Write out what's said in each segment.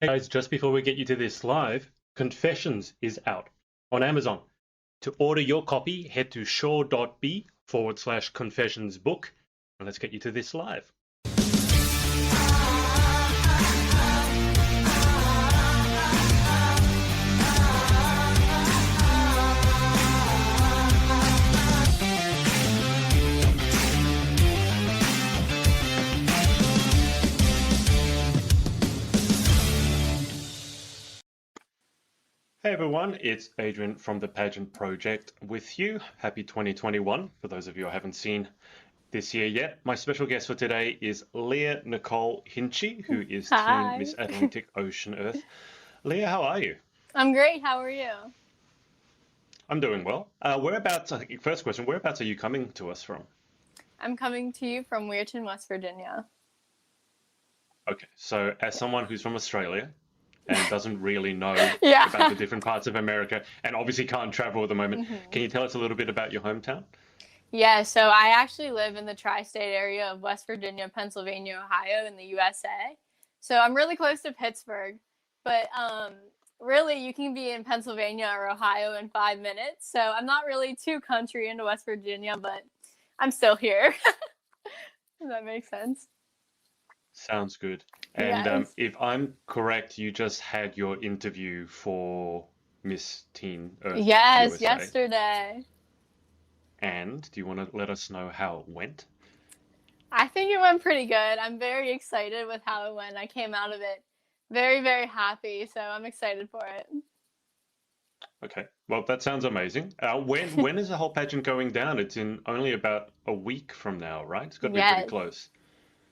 Hey guys, just before we get you to this live, Confessions is out on Amazon. To order your copy, head to shaw.b/confessions book, and let's get you to this live. Hey everyone, it's Adrian from the Pageant Project with you. Happy 2021 for those of you I haven't seen this year yet. My special guest for today is Leah Nicole Hinchee, who is Team Hi. Miss Atlantic Ocean Earth. Leah, how are you? I'm great. How are you? I'm doing well. Whereabouts, I think, first question, whereabouts are you coming to us from? I'm coming to you from Weirton, West Virginia. Okay, so as someone who's from Australia and doesn't really know about Yeah. the different parts of America and obviously can't travel at the moment, hmm can you tell us a little bit about your hometown? Yeah, so I actually live in the tri-state area of West Virginia, Pennsylvania, Ohio in the USA. So I'm really close to Pittsburgh, but really you can be in Pennsylvania or Ohio in 5 minutes. So I'm not really too country into West Virginia, but I'm still here. Does that make sense? Sounds good. And Yes. if I'm correct, you just had your interview for Miss Teen Earth Yes, USA. yesterday. And do you want to let us know how it went? I think it went pretty good. I'm very excited with how it went. I came out of it very, very happy, so I'm excited for it. Okay, well, that sounds amazing. When is the whole pageant going down? It's in only about a week from now, right? It's got to be pretty Yes. close.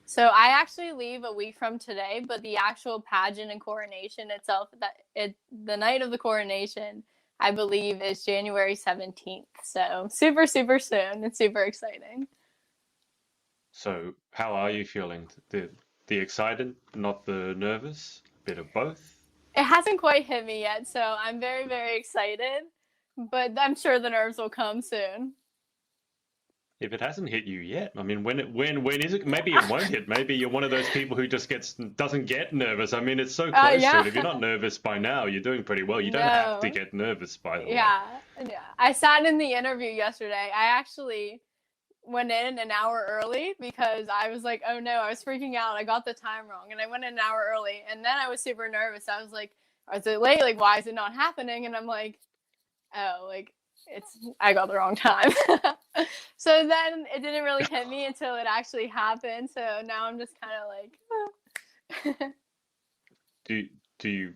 So I actually leave a week from today, but the actual pageant and coronation itself, the night of the coronation, I believe is January 17th. So super, super soon. It's super exciting. So how are you feeling? The excited, not the nervous? Bit of both? It hasn't quite hit me yet, so I'm very, very excited, but I'm sure the nerves will come soon. If it hasn't hit you yet, I mean, when is it? Maybe it won't hit. Maybe you're one of those people who just doesn't get nervous. I mean, it's so close to Yeah. it. If you're not nervous by now, you're doing pretty well. You don't have to No. get nervous, by the way. Yeah, yeah. I sat in the interview yesterday. I actually went in an hour early because I was like, oh no, I was freaking out. I got the time wrong. And I went in an hour early. And then I was super nervous. I was like, is it late? Like, why is it not happening? And I'm like, oh, like, I got the wrong time. So then it didn't really hit me until it actually happened. So now I'm just kind of like, Do do you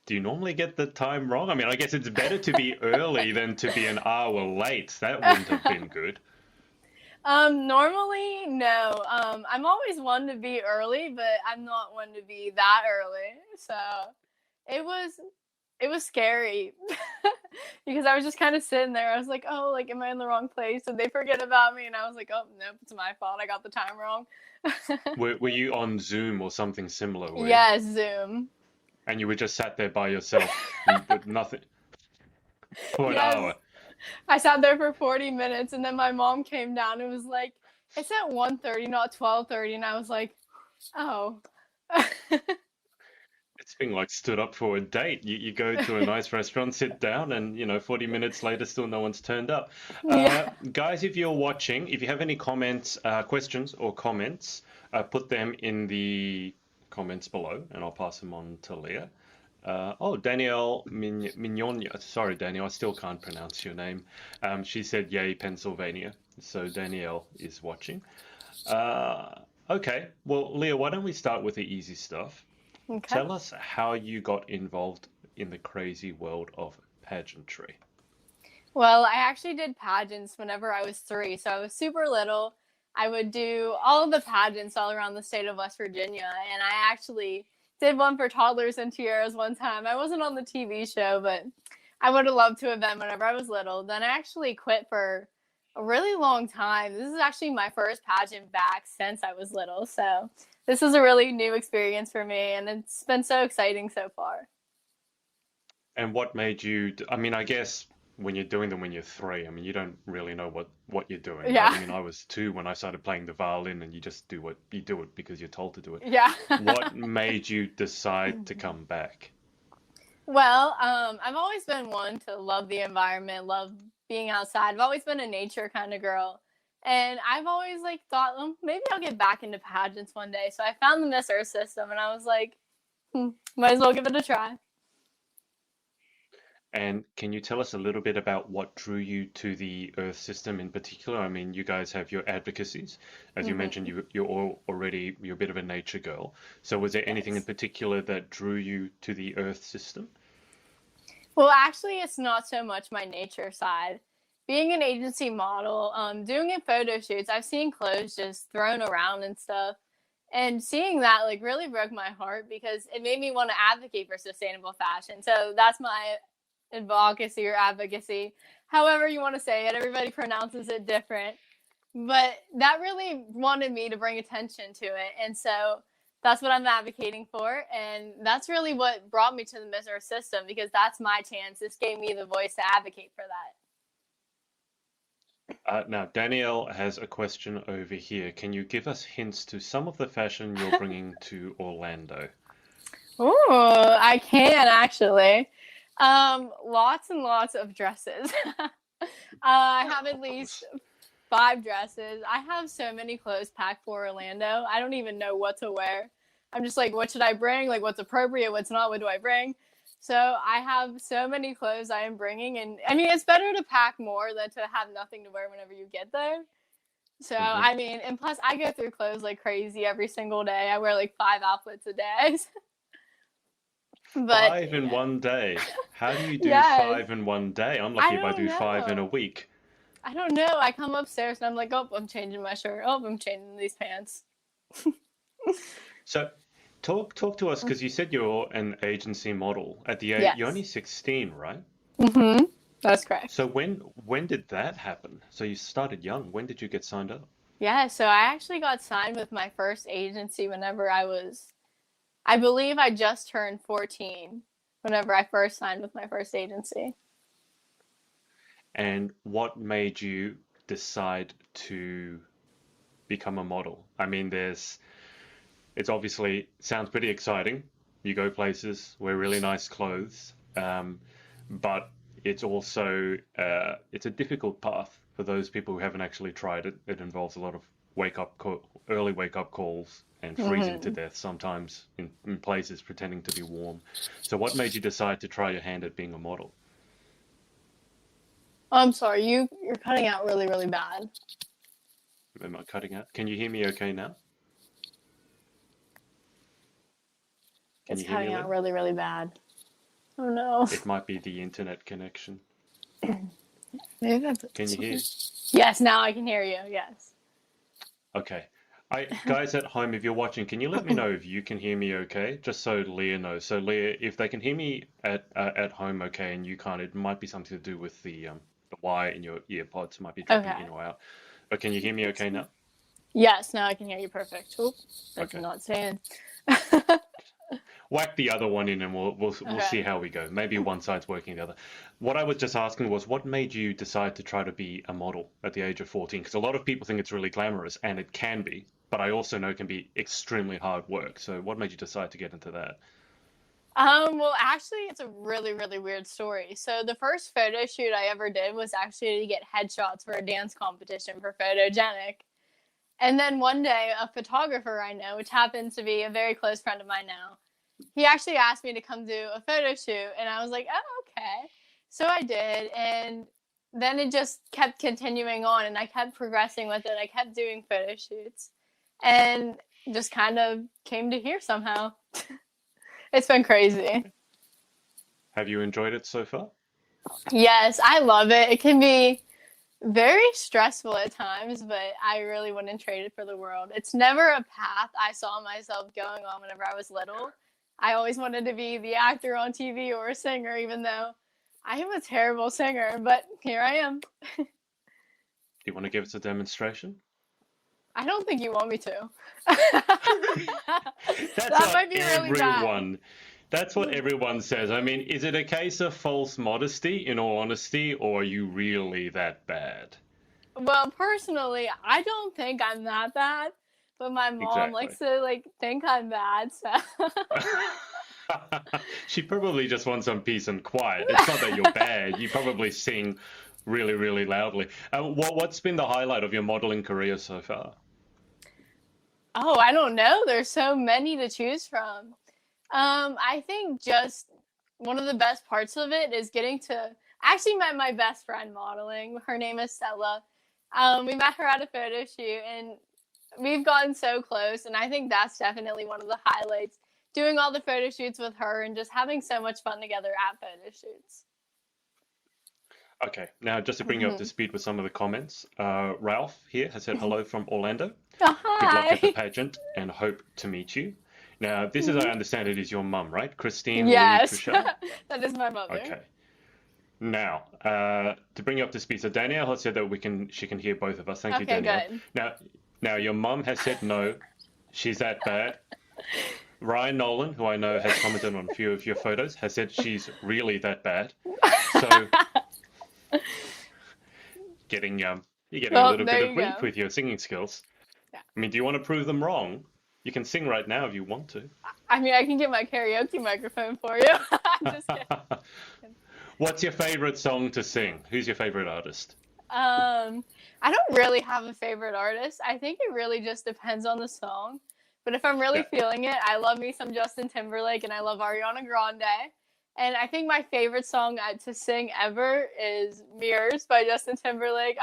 do you normally get the time wrong? I mean, I guess it's better to be early than to be an hour late. That wouldn't have been good. Normally, no. I'm always one to be early, but I'm not one to be that early. So it was it was scary because I was just kind of sitting there. I was like, oh, like, am I in the wrong place? Did they forget about me? And I was like, oh, nope, it's my fault. I got the time wrong. Were you on Zoom or something similar, were you? Yes, Zoom. And you were just sat there by yourself with nothing for an Yes. hour. I sat there for 40 minutes and then my mom came down and was like, it's at 1:30, not 12:30. And I was like, oh. It's being like stood up for a date. You go to a nice restaurant, sit down, and 40 minutes later, still no one's turned up. Yeah. Guys, if you're watching, if you have any comments, questions, or comments, put them in the comments below, and I'll pass them on to Leah. Danielle Mignon. Sorry, Danielle, I still can't pronounce your name. She said, "Yay, Pennsylvania." So Danielle is watching. Okay, well, Leah, why don't we start with the easy stuff? Okay. Tell us how you got involved in the crazy world of pageantry. Well, I actually did pageants whenever I was 3. So I was super little. I would do all of the pageants all around the state of West Virginia. And I actually did one for toddlers and tiaras one time. I wasn't on the TV show, but I would have loved to have been whenever I was little. Then I actually quit for a really long time. This is actually my first pageant back since I was little. So this is a really new experience for me. And it's been so exciting so far. And what made you, I mean, I guess when you're doing them when you're 3, I mean, you don't really know what you're doing, right? I Yeah. mean, I was 2 when I started playing the violin, and you just do what you do it because you're told to do it. Yeah. What made you decide to come back? Well, I've always been one to love the environment, love being outside. I've always been a nature kind of girl. And I've always like thought, well, maybe I'll get back into pageants one day. So I found the Miss Earth system and I was like, might as well give it a try. And can you tell us a little bit about what drew you to the Earth system in particular? I mean, you guys have your advocacies. As you mentioned, you're you're a bit of a nature girl. So was there anything in Yes. particular that drew you to the Earth system? Well, actually, it's not so much my nature side. Being an agency model, doing in photo shoots, I've seen clothes just thrown around and stuff. And seeing that like really broke my heart because it made me want to advocate for sustainable fashion. So that's my advocacy or advocacy, however you want to say it. Everybody pronounces it different. But that really wanted me to bring attention to it. And so that's what I'm advocating for. And that's really what brought me to the Miss Earth system because that's my chance. This gave me the voice to advocate for that. Now, Danielle has a question over here. Can you give us hints to some of the fashion you're bringing to Orlando? Oh, I can actually. Lots and lots of dresses. I have at least 5 dresses. I have so many clothes packed for Orlando. I don't even know what to wear. I'm just like, what should I bring? Like, what's appropriate? What's not? What do I bring? So I have so many clothes I am bringing. And I mean, it's better to pack more than to have nothing to wear whenever you get there. So, Hmm. I mean, and plus I go through clothes like crazy every single day. I wear like 5 outfits a day. But 5 in one day. How do you do yes, 5 in one day? I'm I lucky if I don't do 5 in a know. week. I don't know. I come upstairs and I'm like, oh, I'm changing my shirt. Oh, I'm changing these pants. So talk to us because you said you're an agency model. At the age, you're only Yes. 16, right? Mm-hmm. That's So correct. when did that happen? So you started young. When did you get signed up? Yeah, so I actually got signed with my first agency whenever I believe I just turned 14 whenever I first signed with my first agency. And what made you decide to become a model? I mean, it's obviously sounds pretty exciting. You go places, wear really nice clothes, but it's also it's a difficult path for those people who haven't actually tried it. It involves a lot of early wake up calls and freezing to Hmm. death sometimes in places pretending to be warm. So what made you decide to try your hand at being a model? I'm sorry, you're cutting out really, really bad. Am I cutting out? Can you hear me okay now? Can It's you hear me, cutting out Leah? really, really bad. Oh no. It might be the internet connection. Maybe I put Can this you one. hear? Yes, now I can hear you. Yes. Okay. Guys at home, if you're watching, can you let me know if you can hear me okay? Just so Leah knows. So Leah, if they can hear me at home okay and you can't, it might be something to do with the wire in your ear pods might be dropping in Okay. or out. But can you hear me okay now? Yes, now I can hear you perfect. Oop, that's Okay. not saying. Whack the other one in and we'll Okay. see how we go. Maybe one side's working the other. What I was just asking was what made you decide to try to be a model at the age of 14? Because a lot of people think it's really glamorous and it can be, but I also know it can be extremely hard work. So what made you decide to get into that? Well, actually, it's a really, really weird story. So the first photo shoot I ever did was actually to get headshots for a dance competition for Photogenic. And then one day, a photographer I know, which happens to be a very close friend of mine now, he actually asked me to come do a photo shoot, and I was like, oh, okay. So I did, and then it just kept continuing on, and I kept progressing with it. I kept doing photo shoots, and just kind of came to here somehow. It's been crazy. Have you enjoyed it so far? Yes, I love it. It can be very stressful at times, but I really wouldn't trade it for the world. It's never a path I saw myself going on whenever I was little. I always wanted to be the actor on TV or a singer, even though I am a terrible singer, but here I am. Do you want to give us a demonstration? I don't think you want me to. That's That how might be really bad. everyone That's what everyone says. I mean, is it a case of false modesty, in all honesty, or are you really that bad? Well, personally, I don't think I'm that bad, but my mom Exactly. likes to like think I'm bad. So She probably just wants some peace and quiet. It's not that you're bad. You probably sing really, really loudly. What's been the highlight of your modeling career so far? oh, I don't know. There's so many to choose from. I think just one of the best parts of it is getting to actually met my best friend modeling. Her name is Stella. We met her at a photo shoot and we've gotten so close. And I think that's definitely one of the highlights. Doing all the photo shoots with her and just having so much fun together at photo shoots. Okay, now just to bring you up to speed with some of the comments, Ralph here has said hello from Orlando. Oh, Good luck at the hi. pageant and hope to meet you. Now, this, as I understand it, is your mum, right? Christine Lee Yes, Trishelle? that is my mother. Okay. Now, to bring you up to speed, so Danielle has said that she can hear both of us. Thank you, Okay, Danielle. good. Now your mum has said no, she's that bad. Ryan Nolan, who I know has commented on a few of your photos, has said she's really that bad. So you're getting a Well, little there bit of you grief go. with your singing skills. Yeah. I mean, do you want to prove them wrong? You can sing right now if you want to. I mean, I can get my karaoke microphone for you. I'm just kidding. What's your favorite song to sing? Who's your favorite artist? I don't really have a favorite artist. I think it really just depends on the song. But if I'm really Yeah. feeling it, I love me some Justin Timberlake and I love Ariana Grande. And I think my favorite song to sing ever is Mirrors by Justin Timberlake.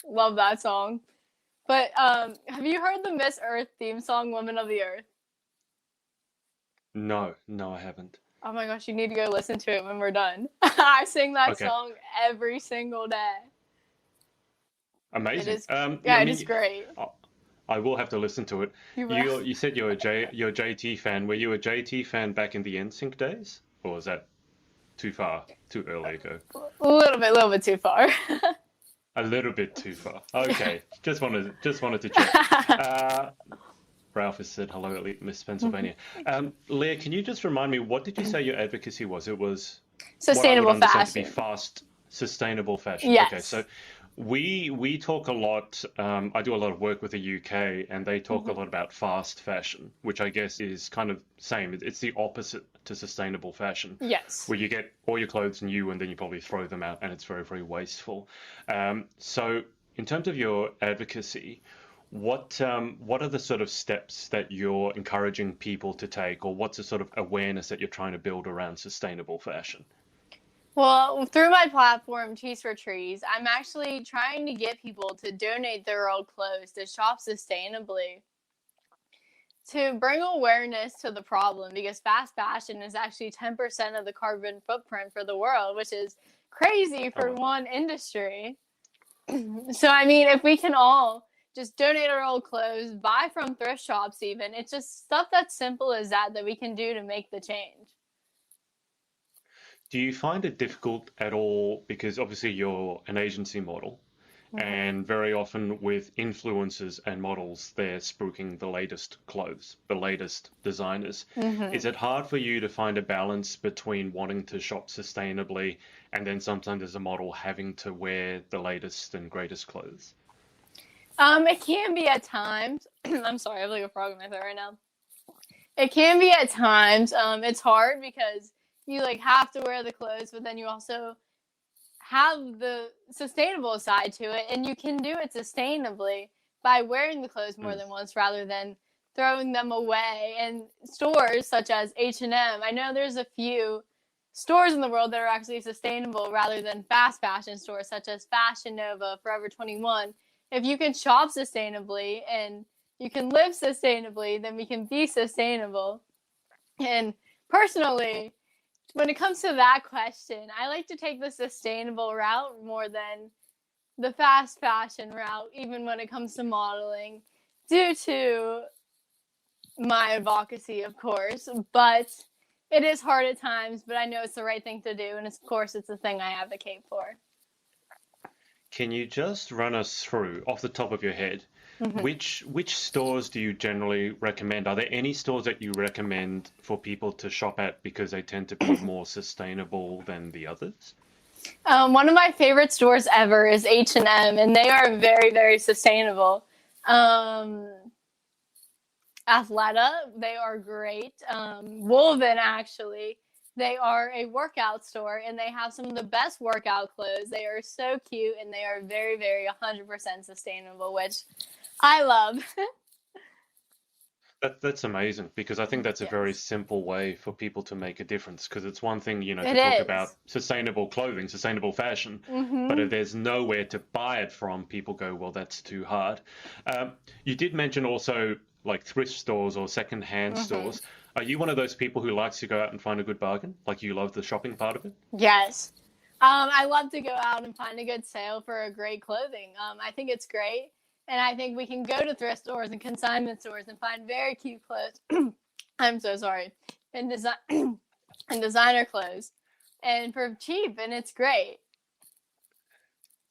Love that song. But have you heard the Miss Earth theme song, Women of the Earth? No, I haven't. Oh my gosh, you need to go listen to it when we're done. I sing that Okay, song every single day. It amazing. is, I it mean, is great. I will have to listen to it. You will. You said you're a JT fan. Were you a JT fan back in the NSYNC days, or was that too early ago? A little bit too far. A little bit too far. Okay, just wanted to check. Ralph has said hello at Miss Pennsylvania. Leah, can you just remind me, what did you say your advocacy was? It was what I would Sustainable understand to be fashion. fast, sustainable fashion. Yes. Okay, so we talk a lot. I do a lot of work with the UK, and they talk a lot about fast fashion, which I guess is kind of same. It's the opposite to sustainable fashion, Yes. where you get all your clothes new and then you probably throw them out, and it's very, very wasteful. So in terms of your advocacy, what are the sort of steps that you're encouraging people to take, or what's the sort of awareness that you're trying to build around sustainable fashion? Well, through my platform, Tees for Trees, I'm actually trying to get people to donate their old clothes to shop sustainably to bring awareness to the problem because fast fashion is actually 10% of the carbon footprint for the world, which is crazy Oh, for well. one industry. So, I mean, if we can all just donate our old clothes, buy from thrift shops even, it's just stuff that's simple as that we can do to make the change. Do you find it difficult at all? Because obviously you're an agency model, and very often with influencers and models, they're spruiking the latest clothes, the latest designers. Is it hard for you to find a balance between wanting to shop sustainably and then sometimes as a model having to wear the latest and greatest clothes? It can be at times. I'm sorry, I have like a frog in my throat right now. It can be at times. It's hard because you like have to wear the clothes, but then you also have the sustainable side to it, and you can do it sustainably by wearing the clothes more Mm. than once rather than throwing them away. And stores such as H&M, I know there's a few stores in the world that are actually sustainable rather than fast fashion stores such as Fashion Nova, Forever 21. If you can shop sustainably and you can live sustainably, then we can be sustainable. And personally, when it comes to that question, I like to take the sustainable route more than the fast fashion route, even when it comes to modeling, due to my advocacy, of course. But it is hard at times, but I know it's the right thing to do. And of course, it's the thing I advocate for. Can you just run us through, off the top of your head, Which stores do you generally recommend? Are there any stores that you recommend for people to shop at because they tend to be more sustainable than the others? One of my favorite stores ever is H&M, and they are very, very sustainable. Um, Athleta, they are great. Woven, actually, they are a workout store, and they have some of the best workout clothes. They are so cute, and they are very, very 100% sustainable, which I love. That's amazing because I think that's a very Yes, simple way for people to make a difference. Because it's one thing, it to talk about is. sustainable clothing, sustainable fashion, but Mm-hmm. if there's nowhere to buy it from, people go, well, that's too hard. You did mention also like thrift stores or second-hand Mm-hmm. stores. Are you one of those people who likes to go out and find a good bargain? Like you love the shopping part of it? Yes. I love to go out and find a good sale for a great clothing. I think it's great. And I think we can go to thrift stores and consignment stores and find very cute clothes. I'm so sorry. And design and designer clothes. And for cheap, and it's great.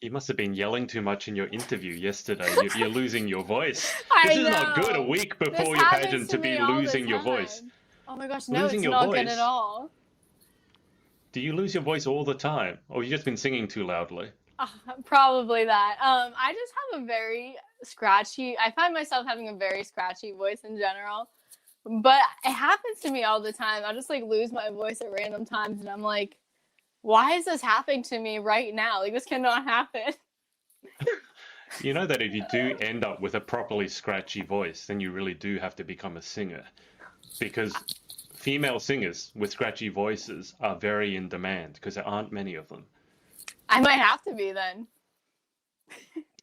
You must have been yelling too much in your interview yesterday. You're losing your voice. This I is not good. A know. week This before your happens pageant to to be me all the losing your voice. time. Oh my gosh, no, Losing it's your not good at voice? all. Do you lose your voice all the time? Or you just been singing too loudly? Uh, Probably that. I just have a very scratchy, I find myself having a very scratchy voice in general. But it happens to me all the time. I just like lose my voice at random times, and I'm like, why is this happening to me right now? Like, this cannot happen. You know that if you do end up with a properly scratchy voice, then you really do have to become a singer. Because female singers with scratchy voices are very in demand because there aren't many of them. I might have to be then.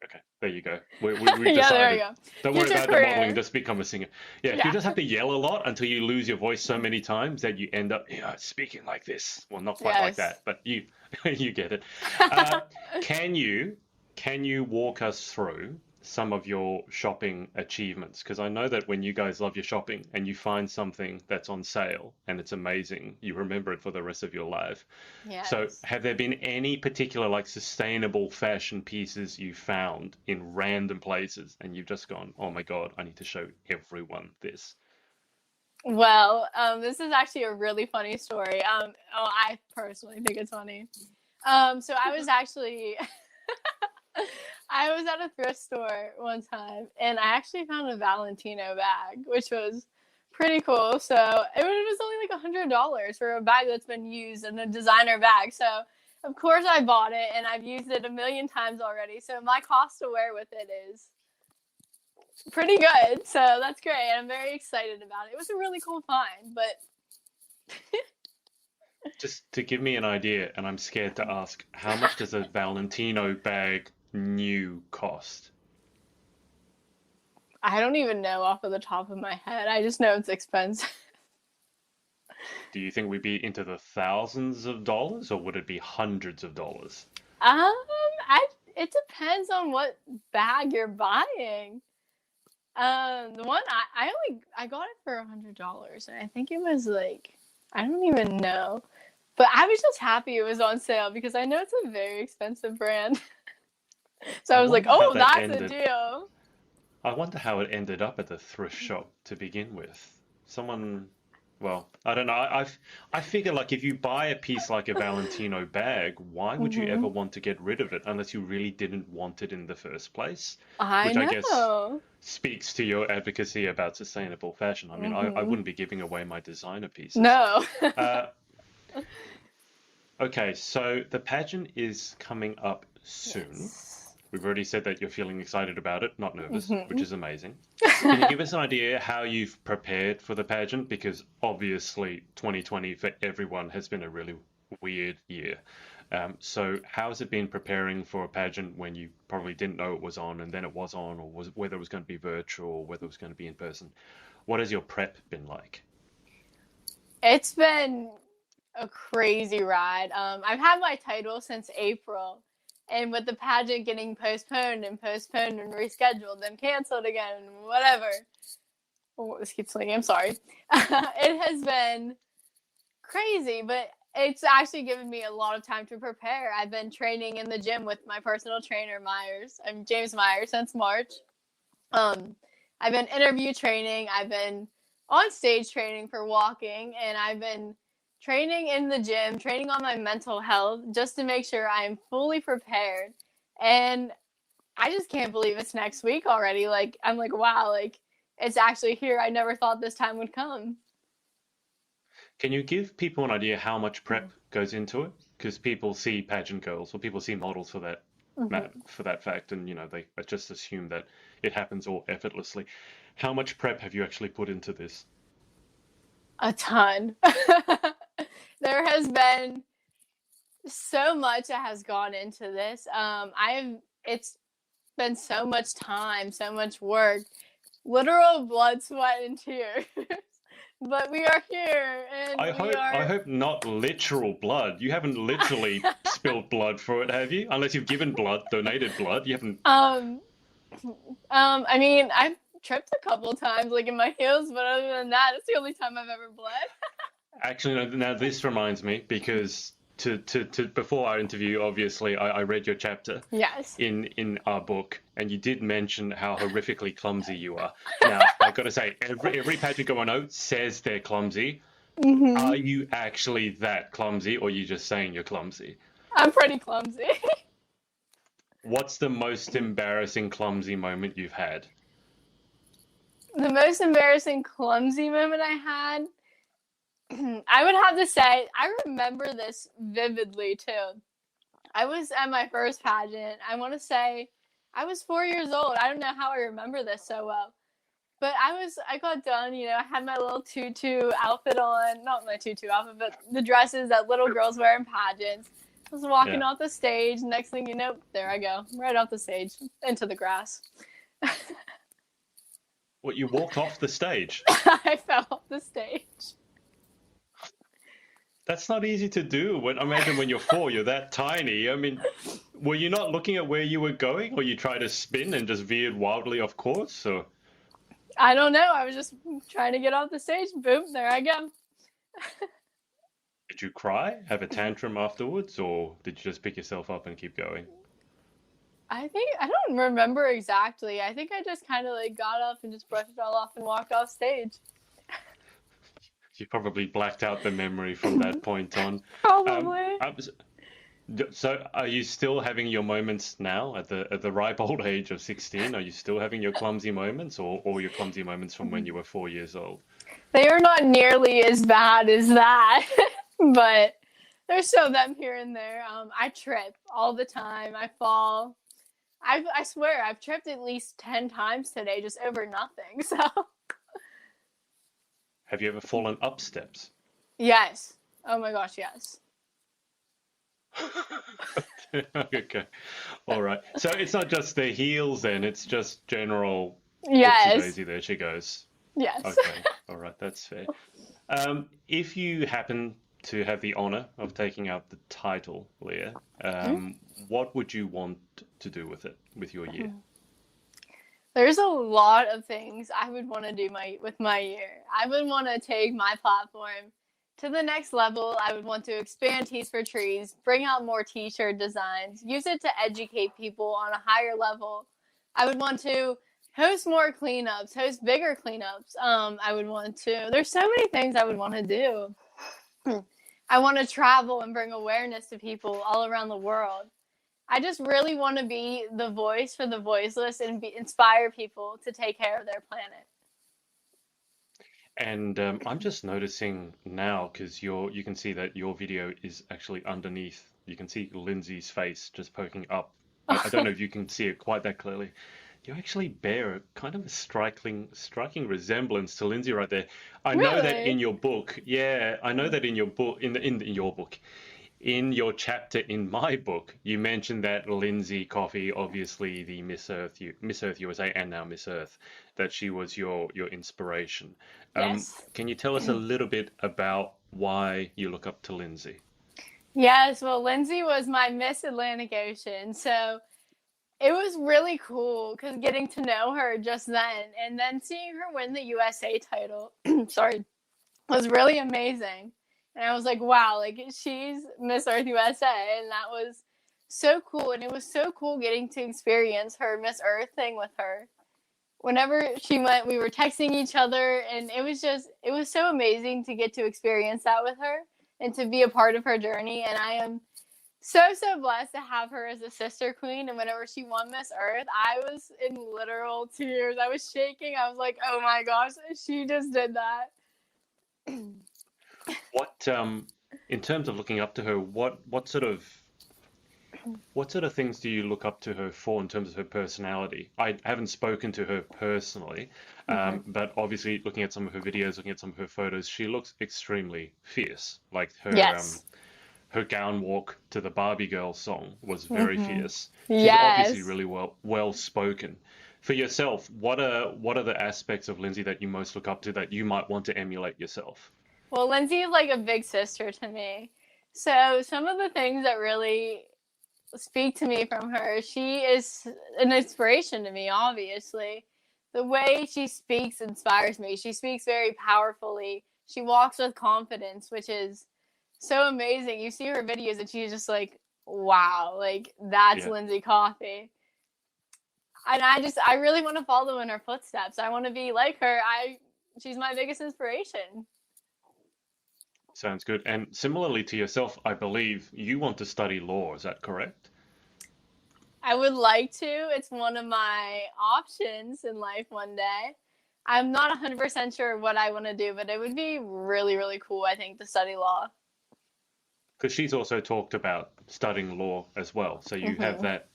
Okay, there you go. We've Yeah, there we decided. go. Don't worry Future about the modeling, career. just become a singer. Yeah, you Yeah. just have to yell a lot until you lose your voice so many times that you end up, speaking like this. Well, not quite like Yes. that, but you you get it. Uh, can you walk us through some of your shopping achievements? Because I know that when you guys love your shopping and you find something that's on sale and it's amazing, you remember it for the rest of your life. So, Yes. have there been any particular like sustainable fashion pieces you found in random places and you've just gone, oh my God, I need to show everyone this? Well, this is actually a really funny story. I personally think it's funny. So I was actually I was at a thrift store one time, and I actually found a Valentino bag, which was pretty cool. So it was only like $100 for a bag that's been used in a designer bag. So of course I bought it, and I've used it a million times already. So my cost to wear with it is pretty good. So that's great. I'm very excited about it. It was a really cool find, but Just to give me an idea, and I'm scared to ask, how much does a Valentino bag new cost? I don't even know off of the top of my head. I just know it's expensive. Do you think we'd be into the thousands of dollars or would it be hundreds of dollars? Um, I it depends on what bag you're buying. The one I got it for $100, and I think it was like, I don't even know, but I was just happy it was on sale because I know it's a very expensive brand. So I I was like, wonder how oh, that that's a ended. deal. I wonder how it ended up at the thrift shop to begin with. Someone, well, I don't know. I figure like if you buy a piece like a Valentino bag, why would you ever Hmm. want to get rid of it unless you really didn't want it in the first place? I Which I guess know. speaks to your advocacy about sustainable fashion. I mean, I Hmm. wouldn't be giving away my designer pieces. No. Uh, okay, so the pageant is coming up soon. Yes. We've already said that you're feeling excited about it, not nervous, which Hmm. is amazing. Can you give us an idea how you've prepared for the pageant? Because obviously 2020 for everyone has been a really weird year. So how has it been preparing for a pageant when you probably didn't know it was on and then it was on, or whether it was going to be virtual or whether it was going to be in person? What has your prep been like? It's been a crazy ride. I've had my title since April, and with the pageant getting postponed and rescheduled and canceled again, and whatever. Oh, this keeps swinging. I'm sorry. It has been crazy, but it's actually given me a lot of time to prepare. I've been training in the gym with my personal trainer, Myers. I'm James Myers since March. I've been interview training, I've been on stage training for walking, and I've been training in the gym, training on my mental health just to make sure I'm fully prepared. And I just can't believe it's next week already. Like, I'm like, wow, like, it's actually here. I never thought this time would come. Can you give people an idea how much prep goes into it? Because people see pageant girls or people see models for that fact, and they just assume that it happens all effortlessly. How much prep have you actually put into this? A ton. There has been so much that has gone into this. It's been so much time, so much work, literal blood, sweat, and tears. But we are here, and I hope not literal blood. You haven't literally spilled blood for it, have you? Unless you've given blood, donated blood. You haven't. I mean, I've tripped a couple times, like in my heels, but other than that, it's the only time I've ever bled. Actually, no, now this reminds me, because to before our interview, obviously, I read your chapter. Yes. In our book, and you did mention how horrifically clumsy you are. Now, I've got to say, every pageant girl I know says they're clumsy. Mm-hmm. Are you actually that clumsy, or are you just saying you're clumsy? I'm pretty clumsy. What's the most embarrassing clumsy moment you've had? The most embarrassing clumsy moment I had, I would have to say, I remember this vividly too. I was at my first pageant. I want to say I was 4 years old. I don't know how I remember this so well. But I got done, I had my little tutu outfit on. Not my tutu outfit, but the dresses that little girls wear in pageants. I was walking off the stage. Next thing you know, there I go. Right off the stage, into the grass. What, you walked off the stage? I fell off the stage. That's not easy to do. Imagine when you're 4, you're that tiny. I mean, were you not looking at where you were going, or you tried to spin and just veered wildly off course? Or I don't know. I was just trying to get off the stage. Boom, there I go. did you cry, have a tantrum afterwards, or did you just pick yourself up and keep going? I don't remember exactly. I think I just kind of like got up and just brushed it all off and walked off stage. You probably blacked out the memory from that point on. Probably. So, are you still having your moments now at the ripe old age of 16? Are you still having your clumsy moments, or your clumsy moments from when you were 4 years old? They are not nearly as bad as that, but there's still them here and there. I trip all the time. I fall. I swear I've tripped at least 10 times today just over nothing. So. Have you ever fallen up steps? Yes. Oh my gosh, yes. Okay. All right. So it's not just the heels then, it's just general. Yes. Daisy, there she goes. Yes. Okay. All right, that's fair. If you happen to have the honor of taking up the title, Leah, what would you want to do with it, with your year? There's a lot of things I would want to do with my year. I would want to take my platform to the next level. I would want to expand Tees for Trees, bring out more t-shirt designs, use it to educate people on a higher level. I would want to host more cleanups, host bigger cleanups. There's so many things I would want to do. I want to travel and bring awareness to people all around the world. I just really want to be the voice for the voiceless and inspire people to take care of their planet. And I'm just noticing now, because you can see that your video is actually underneath. You can see Lindsay's face just poking up. I don't know if you can see it quite that clearly. You actually bear kind of a striking resemblance to Lindsay right there. I know that in your book. Yeah, I know that in your book, in your book. In your chapter in my book, you mentioned that Lindsay Coffey, obviously the Miss Earth USA and now Miss Earth, that she was your inspiration. Yes. Can you tell us a little bit about why you look up to Lindsay? Yes, well, Lindsay was my Miss Atlantic Ocean, so it was really cool because getting to know her just then, and then seeing her win the USA title, was really amazing. And I was like, wow, like she's Miss Earth USA. And that was so cool. And it was so cool getting to experience her Miss Earth thing with her. whenever she went, we were texting each other, and it was so amazing to get to experience that with her and to be a part of her journey. And I am so blessed to have her as a sister queen. And whenever she won Miss Earth, I was in literal tears. I was shaking. I was like, oh my gosh, she just did that. What in terms of looking up to her, what sort of things do you look up to her for in terms of her personality? I haven't spoken to her personally, but obviously looking at some of her videos, looking at some of her photos, she looks extremely fierce. Like Yes. her gown walk to the Barbie Girl song was very fierce. She's obviously Yes. really well spoken. For yourself, what are the aspects of Lindsay that you most look up to that you might want to emulate yourself? Well, Lindsay is like a big sister to me. So some of the things that really speak to me from her, she is an inspiration to me, obviously. The way she speaks inspires me. She speaks very powerfully. She walks with confidence, which is so amazing. You see her videos and she's just like, wow, like that's Yeah. Lindsay Coffey. And I really want to follow in her footsteps. I want to be like her. She's my biggest inspiration. Sounds good. And similarly to yourself, I believe you want to study law. Is that correct? I would like to. It's one of my options in life one day. I'm not 100% sure what I want to do, but it would be really, really cool, I think, to study law. Because she's also talked about studying law as well. So you have that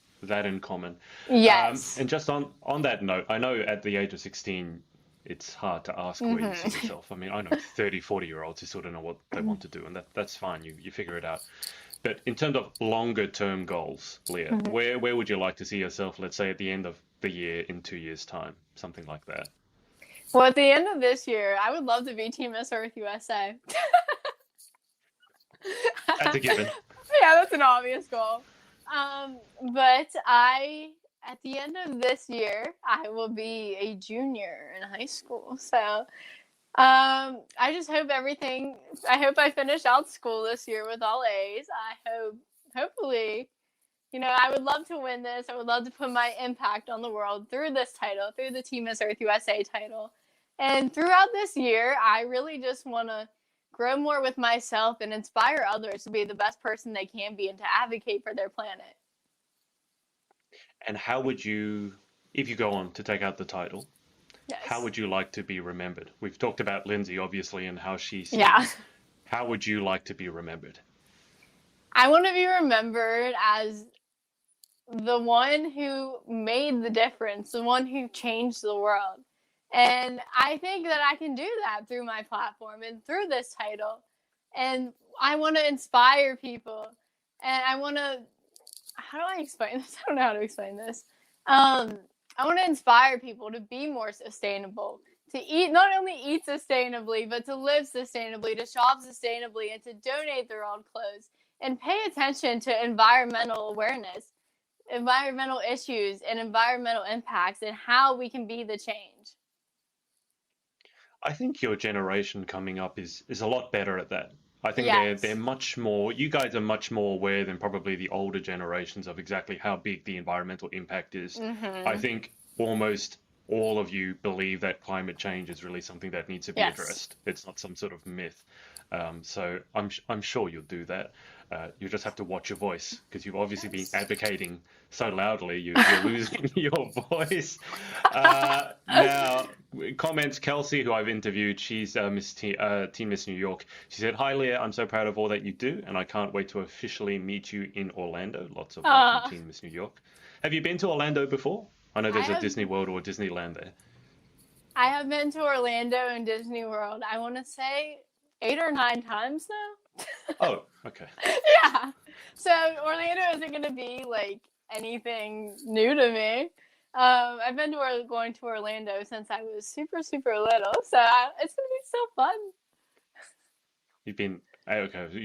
in common. Yes. And just on that note, I know at the age of 16, it's hard to ask where you see yourself. I mean, I know 30, 40-year-olds who sort of know what they want to do, and that's fine. You figure it out. But in terms of longer term goals, Leah, where would you like to see yourself, let's say at the end of the year in 2 years' time, something like that? Well, at the end of this year, I would love to be Team Miss Earth USA. That's a given. Yeah, that's an obvious goal. But at the end of this year, I will be a junior in high school. So I just hope I hope I finish out school this year with all A's. Hopefully, I would love to win this. I would love to put my impact on the world through this title, through the Team Miss Earth USA title. And throughout this year, I really just want to grow more with myself and inspire others to be the best person they can be and to advocate for their planet. And how would you, if you go on to take out the title, Yes. how would you like to be remembered? We've talked about Lindsay, obviously, and how she sings. Yeah. How would you like to be remembered? I want to be remembered as the one who made the difference, the one who changed the world. And I think that I can do that through my platform and through this title. And I want to inspire people. And I want to, how do I explain this? I don't know how to explain this. I want to inspire people to be more sustainable, to not only eat sustainably, but to live sustainably, to shop sustainably, and to donate their old clothes, and pay attention to environmental awareness, environmental issues, and environmental impacts, and how we can be the change. I think your generation coming up is a lot better at that. I think Yes. they're much more, you guys are much more aware than probably the older generations of exactly how big the environmental impact is. I think almost all of you believe that climate change is really something that needs to be addressed. It's not some sort of myth. So I'm sure you'll do that. You just have to watch your voice because you've obviously been advocating so loudly, you're losing your voice. Now, comments Kelsey, who I've interviewed, she's Team Miss New York. She said, "Hi Leah, I'm so proud of all that you do, and I can't wait to officially meet you in Orlando." Lots of love from Team Miss New York. Have you been to Orlando before? I know there's a Disney World or a Disneyland there. I have been to Orlando and Disney World, I want to say 8 or 9 times now. Oh, okay. Yeah. So Orlando isn't going to be like anything new to me. I've been going to Orlando since I was super, super little. So it's going to be so fun. You've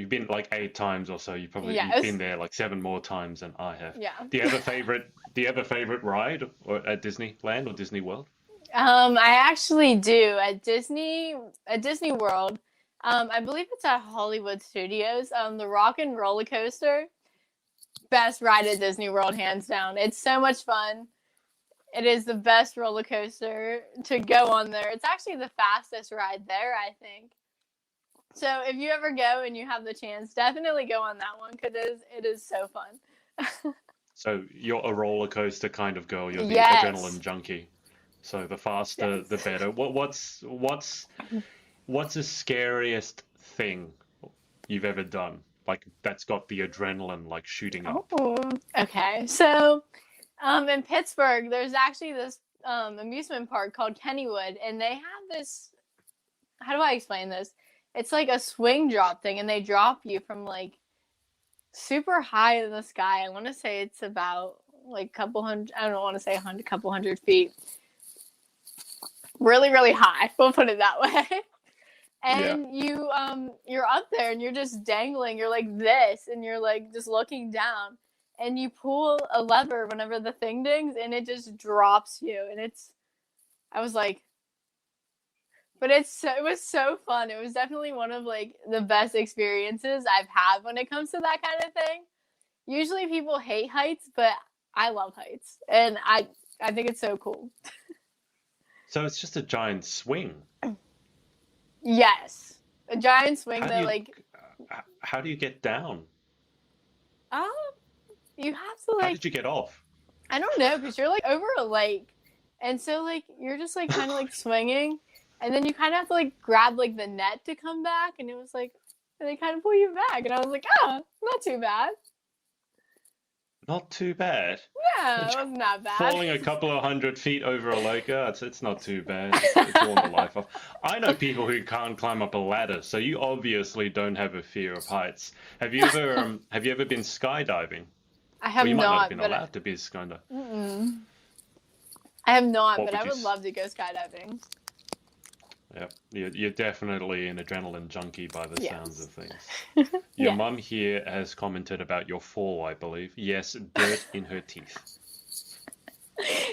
been like 8 times or so. You've been there like 7 more times than I have. Yeah. Do you have a favorite ride at Disneyland or Disney World? I actually do at Disney World. I believe it's at Hollywood Studios. The Rock and Roller Coaster, best ride at Disney World, hands down. It's so much fun. it is the best roller coaster to go on there. It's actually the fastest ride there, I think. So if you ever go and you have the chance, definitely go on that one because it is so fun. So you're a roller coaster kind of girl. You're the Yes. adrenaline junkie. So the faster, the better. What's the scariest thing you've ever done? Like that's got the adrenaline like shooting up. Oh, okay. So, in Pittsburgh, there's actually this amusement park called Kennywood, and they have this. How do I explain this? It's like a swing drop thing, and they drop you from like super high in the sky. I want to say it's about like a couple hundred. I don't want to say couple hundred feet. Really, really high. We'll put it that way. And you're up there and you're just dangling. You're like this, and you're like just looking down, and you pull a lever whenever the thing dings, and it just drops you. And I was like, but it was so fun. It was definitely one of like the best experiences I've had when it comes to that kind of thing. Usually people hate heights, but I love heights, and I think it's so cool. So it's just a giant swing. Yes, a giant swing that How do you get down? You have to like. How did you get off? I don't know, because you're like over a lake, and so like you're just like kind of like swinging, and then you kind of have to like grab like the net to come back, and it was like, and they kind of pull you back, and I was like, not too bad. Not too bad. Yeah, it wasn't that bad. Falling a couple of 100 feet over a lake, it's not too bad. It's all the life off. I know people who can't climb up a ladder, so you obviously don't have a fear of heights. Have you ever been skydiving? I have you might not have been but allowed to be a skydiving. I have not, but I would love to go skydiving. Yeah, you're definitely an adrenaline junkie by the sounds of things. Your mum here has commented about your fall, I believe. Yes, dirt in her teeth.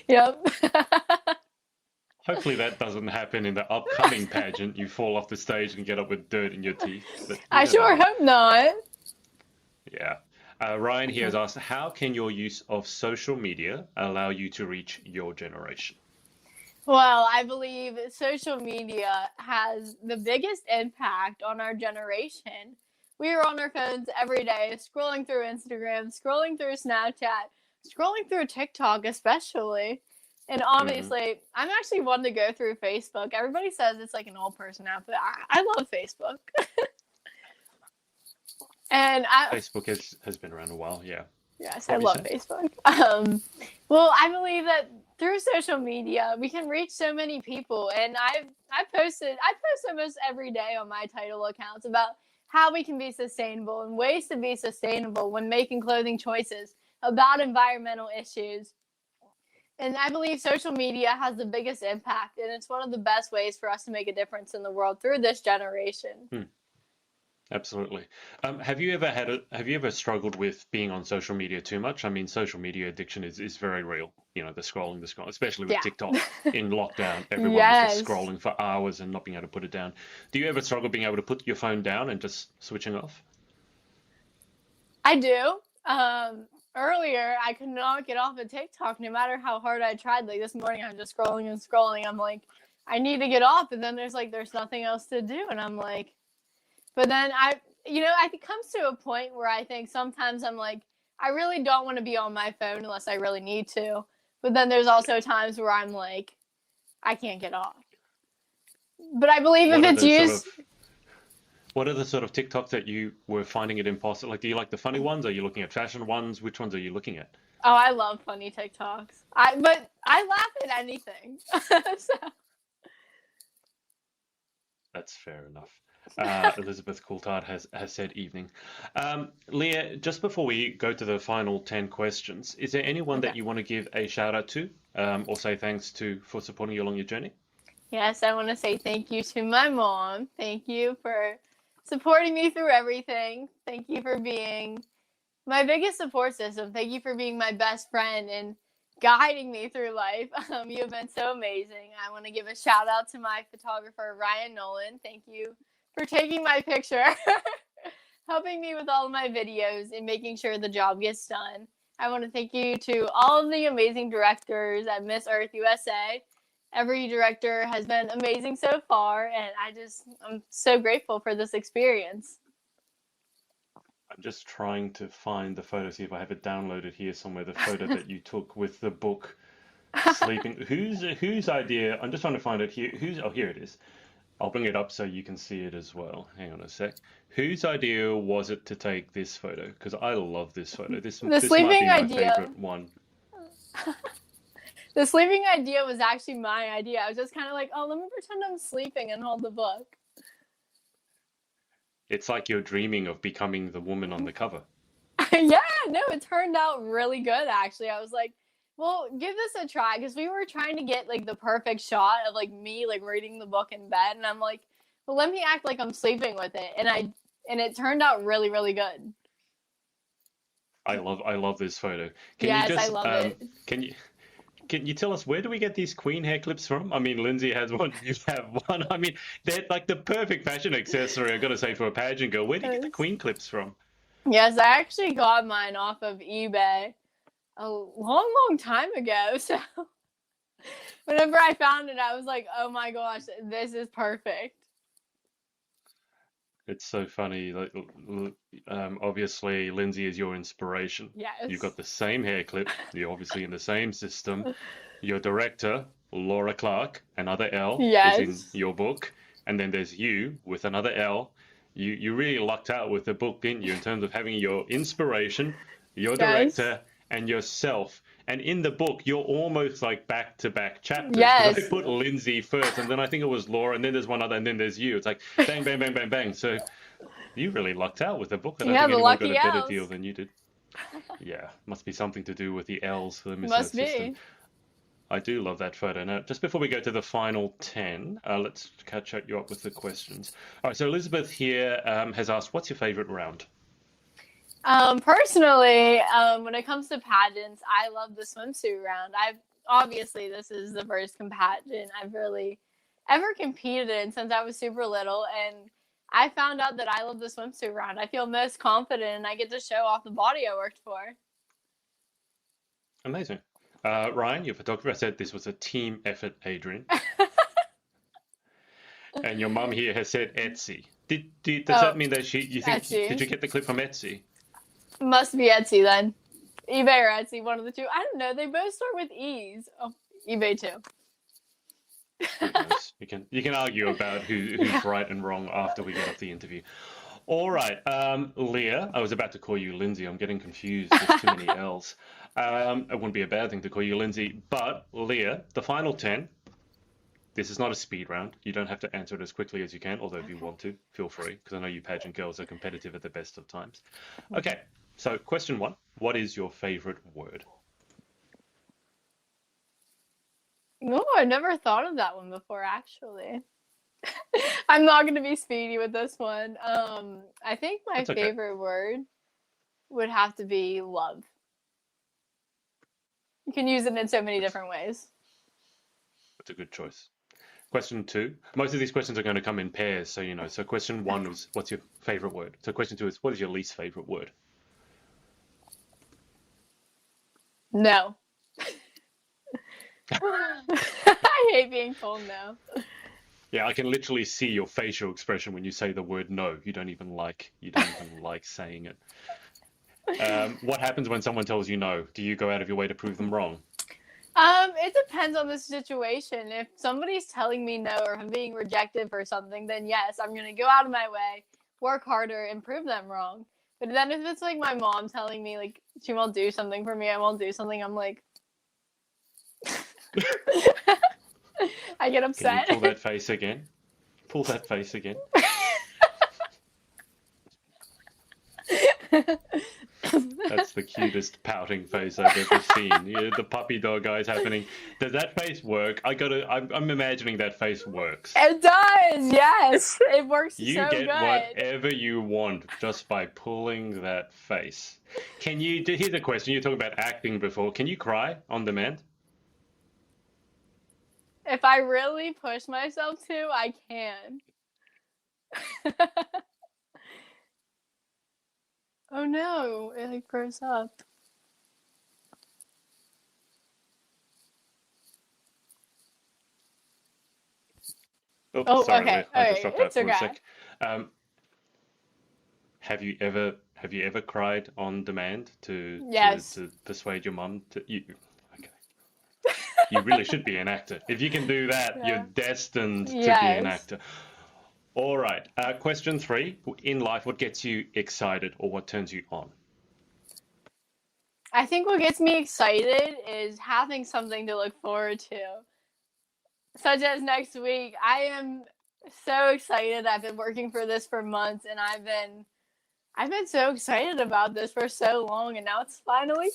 Yep. Hopefully that doesn't happen in the upcoming pageant. You fall off the stage and get up with dirt in your teeth. But I sure hope not. Yeah. Ryan here has asked, how can your use of social media allow you to reach your generation? Well, I believe social media has the biggest impact on our generation. We are on our phones every day, scrolling through Instagram, scrolling through Snapchat, scrolling through TikTok especially. And obviously, I'm actually one to go through Facebook. Everybody says it's like an old person app, but I love Facebook. And Facebook has been around a while, yeah. Yes, I love Facebook. Well, I believe that through social media, we can reach so many people. And I post almost every day on my title accounts about how we can be sustainable and ways to be sustainable when making clothing choices, about environmental issues. And I believe social media has the biggest impact, and it's one of the best ways for us to make a difference in the world through this generation. Absolutely. Have you ever struggled with being on social media too much? I mean, social media addiction is very real. You know, the scrolling, especially with TikTok in lockdown. Everyone was just scrolling for hours and not being able to put it down. Do you ever struggle being able to put your phone down and just switching off? I do. Earlier, I could not get off of TikTok no matter how hard I tried. Like this morning, I'm just scrolling and scrolling. I'm like, I need to get off. And then there's nothing else to do. And I'm like, but then it comes to a point where I think sometimes I'm like, I really don't want to be on my phone unless I really need to. But then there's also times where I'm like, I can't get off. But I believe if it's used... What are the sort of TikToks that you were finding it impossible? Like, do you like the funny ones? Are you looking at fashion ones? Which ones are you looking at? Oh, I love funny TikToks. But I laugh at anything. So. That's fair enough. Elizabeth Coulthard has said evening. Leah, just before we go to the final 10 questions, is there anyone that you want to give a shout out to or say thanks to for supporting you along your journey? Yes, I want to say thank you to my mom. Thank you for supporting me through everything. Thank you for being my biggest support system. Thank you for being my best friend and guiding me through life. You have been so amazing. I want to give a shout out to my photographer, Ryan Nolan. Thank you for taking my picture, helping me with all of my videos and making sure the job gets done. I want to thank you to all of the amazing directors at Miss Earth USA. Every director has been amazing so far, and I'm so grateful for this experience. I'm just trying to find the photo, see if I have it downloaded here somewhere, the photo that you took with the book Sleeping. Whose idea? I'm just trying to find it here. Here it is. I'll bring it up so you can see it as well. Hang on a sec. Whose idea was it to take this photo? Because I love this photo. The This might sleeping be my idea. favorite one. The sleeping idea was actually my idea. I was just kind of like, oh, let me pretend I'm sleeping and hold the book. It's like you're dreaming of becoming the woman on the cover. Yeah, no, it turned out really good, actually. I was like, well, give this a try, because we were trying to get like the perfect shot of like me like reading the book in bed, and I'm like, well, let me act like I'm sleeping with it, and it turned out really, really good. I love this photo. Yes, I love it. Can you tell us, where do we get these queen hair clips from? I mean, Lindsay has one, you have one. I mean, they're like the perfect fashion accessory, I gotta say, for a pageant girl. Where do you get the queen clips from? Yes, I actually got mine off of eBay a long, long time ago. So whenever I found it, I was like, oh my gosh, this is perfect. It's so funny. Like, obviously, Lindsay is your inspiration. Yes. You've got the same hair clip. You're obviously in the same system. Your director, Laura Clark, another L, Yes. is in your book. And then there's you with another L. You really lucked out with the book, didn't you, in terms of having your inspiration, your director, and yourself. And in the book, you're almost like back-to-back chapters. Yes. I put Lindsay first, and then I think it was Laura, and then there's one other, and then there's you. It's like bang, bang, bang, bang, bang. So you really lucked out with the book. I don't think anyone got a better deal than you did. Yeah, must be something to do with the L's for the Miss Earth system. I do love that photo. Now, just before we go to the final 10, let's catch you up with the questions. All right, so Elizabeth here has asked, what's your favorite round? Personally, when it comes to pageants, I love the swimsuit round. Obviously, this is the first pageant I've really ever competed in since I was super little, and I found out that I love the swimsuit round. I feel most confident, and I get to show off the body I worked for. Amazing. Ryan, your photographer, said this was a team effort, Adrian. And your mum here has said Etsy. Does that mean that you think, Etsy. Did you get the clip from Etsy? Must be Etsy then. eBay or Etsy, one of the two. I don't know. They both start with E's. Oh, eBay too. You can argue about who's right and wrong after we get off the interview. All right, Leah. I was about to call you Lindsay. I'm getting confused. There's too many L's. It wouldn't be a bad thing to call you Lindsay, but Leah, the final 10. This is not a speed round. You don't have to answer it as quickly as you can, although if you want to, feel free, because I know you pageant girls are competitive at the best of times. Okay, so question 1. What is your favorite word? No, I've never thought of that one before, actually. I'm not going to be speedy with this one. I think my favorite word would have to be love. You can use it in so many different ways. That's a good choice. Question 2. Most of these questions are going to come in pairs, so you know. So question 1 was, what's your favorite word? So question 2 is, what is your least favorite word? No. I hate being told no. Yeah, I can literally see your facial expression when you say the word no. You don't even like saying it. What happens when someone tells you no? Do you go out of your way to prove them wrong? It depends on the situation. If somebody's telling me no or I'm being rejected for something, then yes, I'm going to go out of my way, work harder, and prove them wrong. But then if it's like my mom telling me like she won't do something for me, I won't do something, I'm like I get upset. Can you pull that face again? Pull that face again. That's the cutest pouting face I've ever seen. Yeah, the puppy dog eyes happening. Does that face work? I'm imagining that face works. It does, yes. It works so good. You get whatever you want just by pulling that face. Here's a question. You were talking about acting before. Can you cry on demand? If I really push myself to, I can. Oh no, it like froze up. Oh, Oh, sorry, okay. Leah. All I just right. dropped out It's for a okay. sec. Um, have you ever cried on demand Yes. to persuade your mum to you? Okay. You really should be an actor. If you can do that, you're Yeah. destined to be an Yes. actor. All right. Question three. In life, what gets you excited or what turns you on? I think what gets me excited is having something to look forward to. Such as next week. I am so excited. I've been working for this for months and I've been so excited about this for so long and now it's finally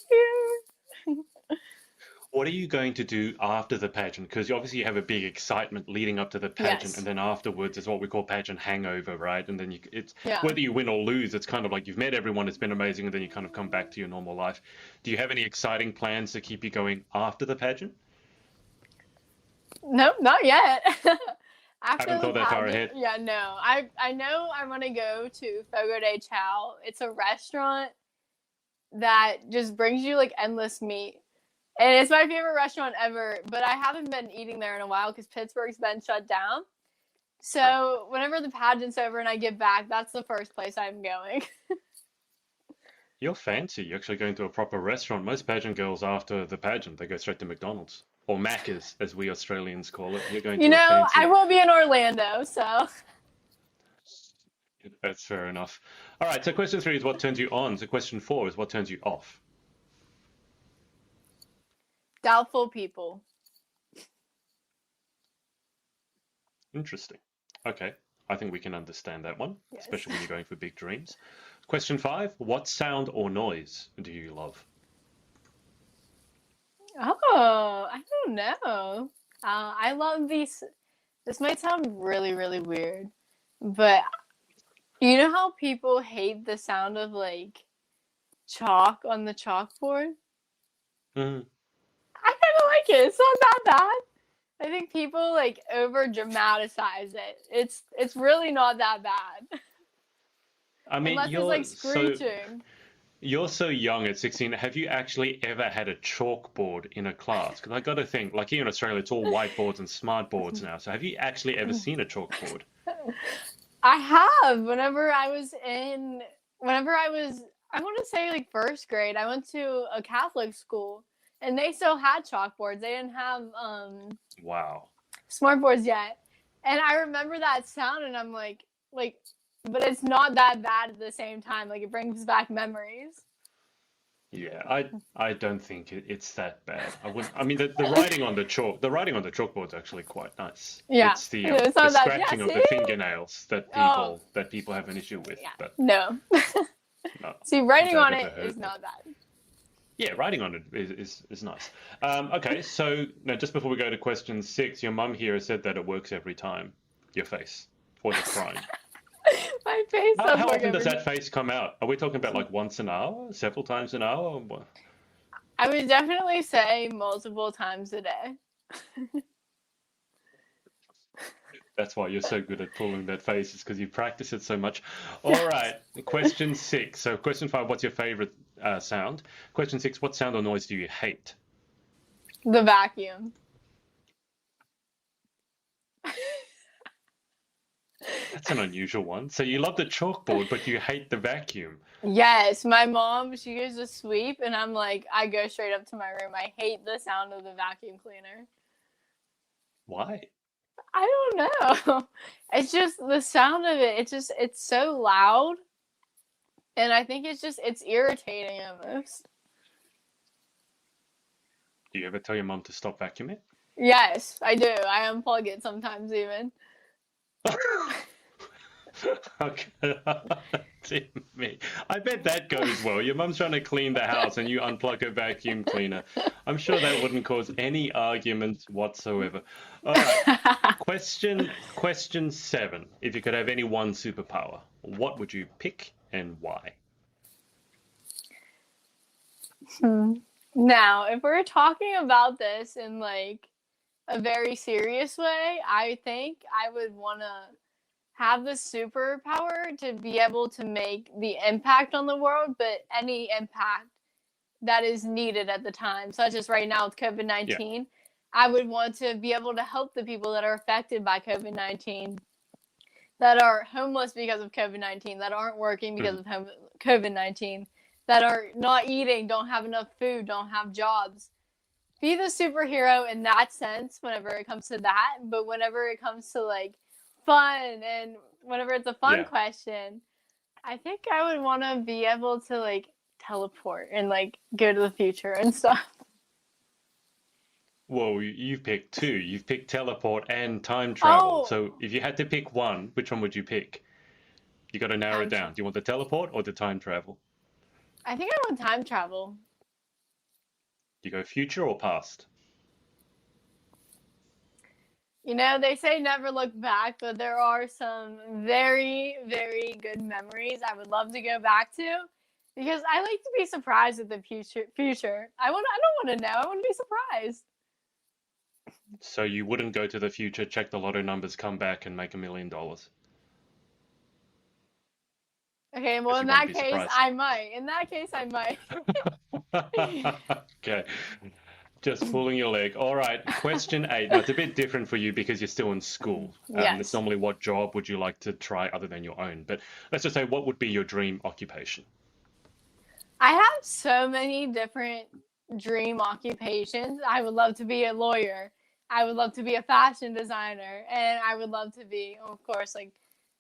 here. What are you going to do after the pageant? Because obviously you have a big excitement leading up to the pageant, and Yes. then afterwards is what we call pageant hangover, right? And then it's Yeah. whether you win or lose, it's kind of like you've met everyone, it's been amazing, and then you kind of come back to your normal life. Do you have any exciting plans to keep you going after the pageant? Nope, not yet. Haven't After the thought that far pageant, ahead. yeah, no. I know I want to go to Fogo de Chao. It's a restaurant that just brings you like endless meat. And it's my favorite restaurant ever, but I haven't been eating there in a while because Pittsburgh's been shut down. Right. So whenever the pageant's over and I get back, that's the first place I'm going. You're fancy. You're actually going to a proper restaurant. Most pageant girls, after the pageant, they go straight to McDonald's or Macca's, as we Australians call it. You're going You to a know, I fancy. will be in Orlando, so That's fair enough. All right. So question three is what turns you on. So question four is what turns you off. doubtful people. Interesting. Okay. I think we can understand that one, Yes. especially when you're going for big dreams. Question five, what sound or noise do you love? Oh, I don't know. I love these. This might sound really, really weird, but you know how people hate the sound of like chalk on the chalkboard? Mm. I kind of like it. It's not that bad. I think people like over dramatize it. It's really not that bad. I mean, Unless it's like screeching. you're so young at 16. Have you actually ever had a chalkboard in a class? Because I got to think, like here in Australia, it's all whiteboards and smart boards now. So have you actually ever seen a chalkboard? I have. I want to say like first grade, I went to a Catholic school and they still had chalkboards. They didn't have Wow. smart boards yet. And I remember that sound and I'm like, but it's not that bad at the same time. Like it brings back memories. Yeah, I don't think it's that bad. I would. I mean, the writing on the writing on the chalkboard's actually quite nice. Yeah. It's It's the not that, yeah, scratching of see? the fingernails Oh, that people have an issue with. yeah. But No. no, See, writing that on never it is hurt me. not bad. Yeah, writing on it is nice. Okay, so now just before we go to question six, your mum here has said that it works every time. Your face or the crying. My face How, does how work often does every that face come out? Are we talking about like once an hour, several times an hour? Or what? I would definitely say multiple times a day. That's why you're so good at pulling that face, is because you practice it so much. All right, question six. So, question five, what's your favorite sound? Question six, what sound or noise do you hate? The vacuum. That's an unusual one. So, you love the chalkboard, but you hate the vacuum. Yes, my mom, she goes to sweep, and I'm like, I go straight up to my room. I hate the sound of the vacuum cleaner. Why? I don't know. It's just the sound of it. It's so loud, and I think it's irritating almost. Do you ever tell your mum to stop vacuuming? Yes, I do. I unplug it sometimes even. Okay. Dear me. I bet that goes well. Your mum's trying to clean the house and you unplug a vacuum cleaner. I'm sure that wouldn't cause any arguments whatsoever. All right. Question seven. If you could have any one superpower, what would you pick and why? Now, if we're talking about this in like a very serious way, I think I would want to have the superpower to be able to make the impact on the world, but any impact that is needed at the time, such as right now with Yeah. COVID-19. I would want to be able to help the people that are affected by COVID-19, that are homeless because of COVID-19, that aren't working because of COVID-19, that are not eating, don't have enough food, don't have jobs. Be the superhero in that sense whenever it comes to that, but whenever it comes to like fun and whenever it's a fun Yeah. question, I think I would want to be able to like teleport and like go to the future and stuff. Well, you've picked two. You've picked teleport and time travel. Oh, So if you had to pick one, which one would you pick? You got to narrow it time down. travel. Do you want the teleport or the time travel? I think I want time travel. Do you go future or past? You know, they say never look back, but there are some very, very good memories I would love to go back to because I like to be surprised with the future. I don't want to know. I want to be surprised. So you wouldn't go to the future, check the lotto numbers, come back and make $1 million Okay, well because in you want to that be case surprised. I might. In that case I might. Okay, just pulling your leg. All right, question 8. Now it's a bit different for you because you're still in school. It's Yes. normally what job would you like to try other than your own? But let's just say, what would be your dream occupation? I have so many different dream occupations. I would love to be a lawyer. I would love to be a fashion designer, and I would love to be, of course, like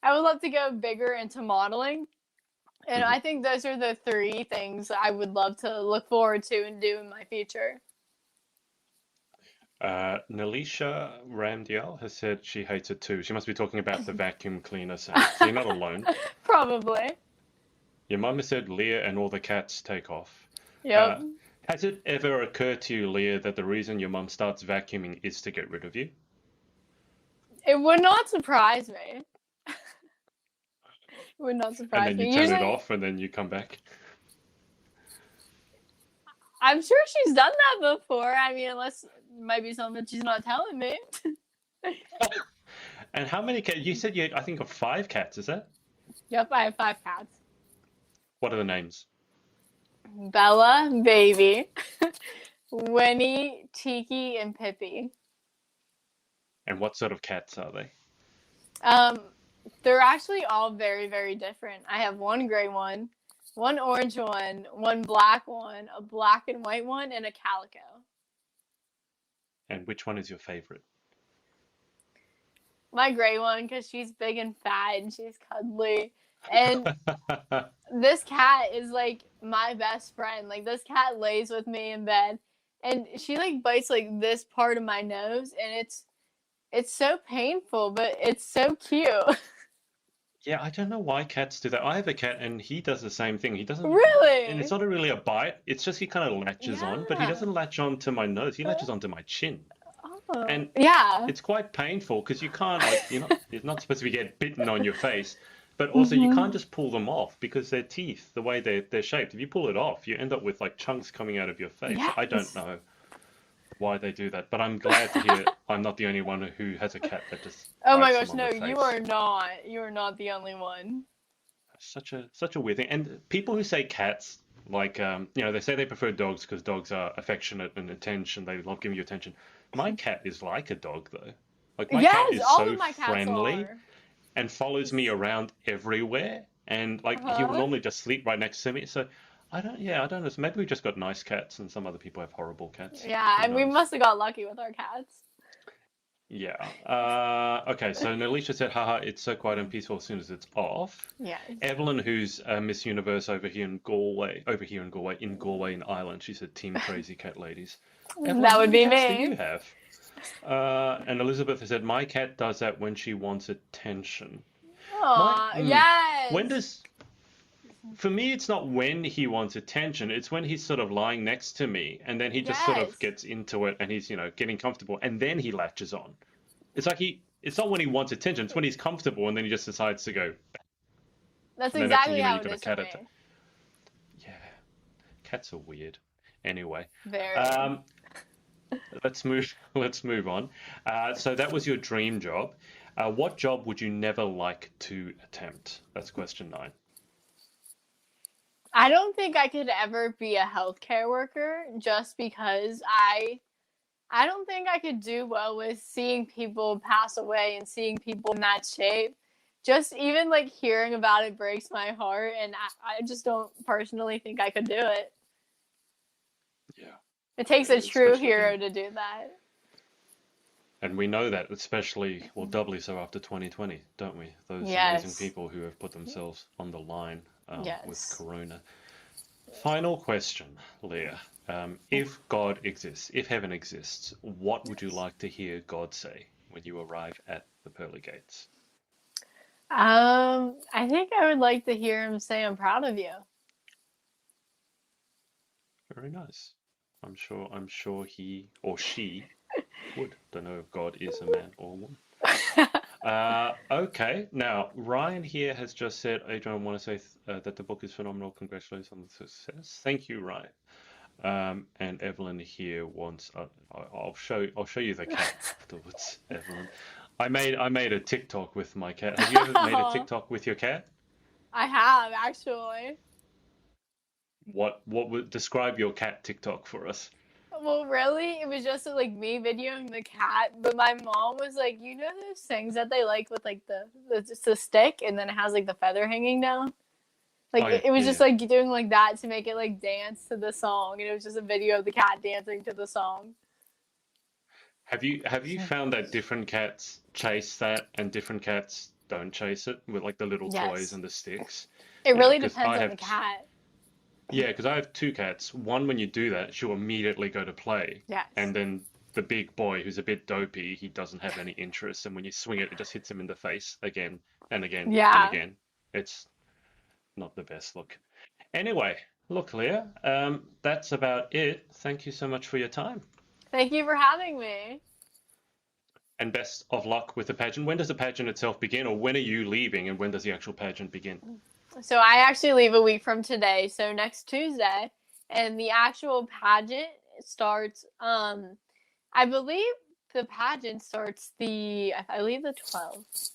I would love to go bigger into modeling. And Mhm. I think those are the three things I would love to look forward to and do in my future. Nalisha Ramdial has said she hates it too. She must be talking about the vacuum cleaner sound. So you're not alone. Probably. Your mum has said Leah and all the cats take off. Yep. Uh, has it ever occurred to you, Leah, that the reason your mum starts vacuuming is to get rid of you? It would not surprise me. It would not And surprise then you me. turn it Usually, off and then you come back? I'm sure she's done that before. I mean, unless it might be something that she's not telling me. And how many cats? You said you, I think, got 5 cats, is that? Yep, I have 5 cats. What are the names? Bella, Baby, Winnie, Tiki, and Pippi. And what sort of cats are they? Um, they're actually all very, very different. I have one gray one orange one black one, a black and white one, and a calico. And which one is your favorite? My gray one, because she's big and fat and she's cuddly. And this cat is like my best friend. Like this cat lays with me in bed and she like bites like this part of my nose and it's so painful, but it's so cute. Yeah, I don't know why cats do that. I have a cat and he does the same thing. He doesn't, and it's Really? not really a bite. It's just he kind of latches on, but he Yeah. doesn't latch on to my nose. He latches onto my chin. Oh. And Yeah. it's quite painful because you can't like you're not supposed to be get bitten on your face, but also you Hmm. can't just pull them off because their teeth, the way they're shaped, if you pull it off, you end up with like chunks coming out of your face. So I don't Yes. know why they do that, but I'm glad to hear I'm not the only one who has a cat that just Oh my bites them gosh, on no, the you face. are not. You are not the only one. Such a weird thing. And people who say cats, like they say they prefer dogs because dogs are affectionate and attention. They love giving you attention. My cat is like a dog though. Like my cat Yes, is all so of my cats friendly are. and follows me around everywhere. And like he will Uh-huh. normally just sleep right next to me. So I don't know. So maybe we just got nice cats and some other people have horrible cats. Yeah, Who and we knows? must have got lucky with our cats. Yeah. Okay. So Nalisha said, haha, it's so quiet and peaceful as soon as it's off. Yes. Evelyn, who's Miss Universe over here in Galway, in Ireland, she said, Team Crazy Cat Ladies. Evelyn, That how would many be cats do you me. have? And Elizabeth has said, my cat does that when she wants attention. My, Aw, when yes. does, for me, it's not when he wants attention, it's when he's sort of lying next to me and then he just sort of Yes. gets into it and he's, getting comfortable and then he latches on. It's like it's not when he wants attention, it's when he's comfortable and then he just decides to go. That's And the next thing exactly you know, how you've it got a is for cat attack. me. Yeah, cats are weird. Anyway, Very. um, let's move. Let's move on. So that was your dream job. What job would you never like to attempt? That's question 9. I don't think I could ever be a healthcare worker just because I I don't think I could do well with seeing people pass away and seeing people in that shape. Just even like hearing about it breaks my heart, and I just don't personally think I could do it. Yeah. It takes Yeah, a true especially hero to do that. And we know that, especially, well, doubly so after 2020, don't we? Those amazing Yes. people who have put themselves on the line with Yes. Corona. Final question, Leah. If God exists, if heaven exists, what would you like to hear God say when you arrive at the pearly gates? I think I would like to hear him say, "I'm proud of you." Very nice. I'm sure he or she would. Don't know if God is a man or a woman. Okay, now Ryan here has just said, Adrian, I want to say that the book is phenomenal. Congratulations on the success. Thank you, Ryan. And Evelyn here wants. I'll show you the cat afterwards, Evelyn. I made a TikTok with my cat. Have you ever made a TikTok with your cat? I have actually. What would describe your cat TikTok for us? Well, really, it was just like me videoing the cat, but my mom was like, "You know those things that they like with like the stick, and then it has like the feather hanging down." Like Oh, yeah, it was yeah, just yeah. like doing like that to make it like dance to the song, and it was just a video of the cat dancing to the song. Have you found that different cats chase that and different cats don't chase it with like the little toys Yes, and the sticks? it Yeah, really because depends on the cat. I have two cats. One, when you do that, she'll immediately go to play, Yes. and then the big boy, who's a bit dopey, he doesn't have any interest, and when you swing it, it just hits him in the face again and again and Yeah. again. It's not the best look. Anyway, look, Leah, that's about it. Thank you so much for your time. Thank you for having me. And best of luck with the pageant. When does the pageant itself begin, or when are you leaving, and when does the actual pageant begin? So I actually leave a week from today, so next Tuesday, and the actual pageant starts. I believe the pageant starts I believe the 12th.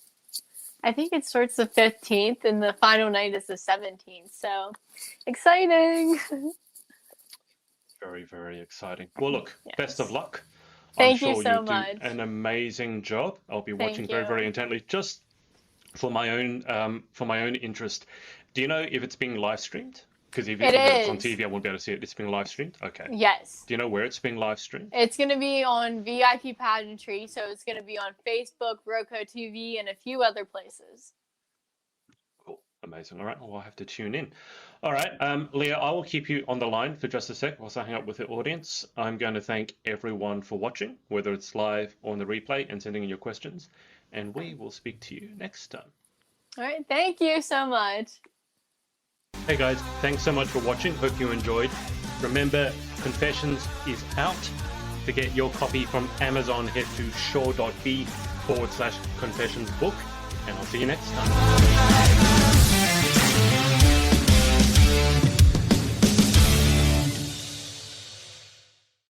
I think it starts the 15th, and the final night is the 17th. So exciting! Very, very exciting. Well, look, Yes. best of luck. Thank I'm you sure so you'll do much. an amazing job. I'll be watching Thank very, very you. intently, just for my own interest. Do you know if it's being live streamed? Because if it's on is. TV, I won't be able to see it. It's being live streamed. Okay. Yes. Do you know where it's being live streamed? It's going to be on VIP Pageantry, so it's going to be on Facebook, Roku TV, and a few other places. Cool. Amazing. All right. Well, I'll have to tune in. All right. Leah, I will keep you on the line for just a sec whilst I hang up with the audience. I'm going to thank everyone for watching, whether it's live or on the replay, and sending in your questions. And we will speak to you next time. All right. Thank you so much. Hey guys, thanks so much for watching. Hope you enjoyed. Remember, Confessions is out. To get your copy from Amazon, head to shaw.b/confessionsbook. And I'll see you next time.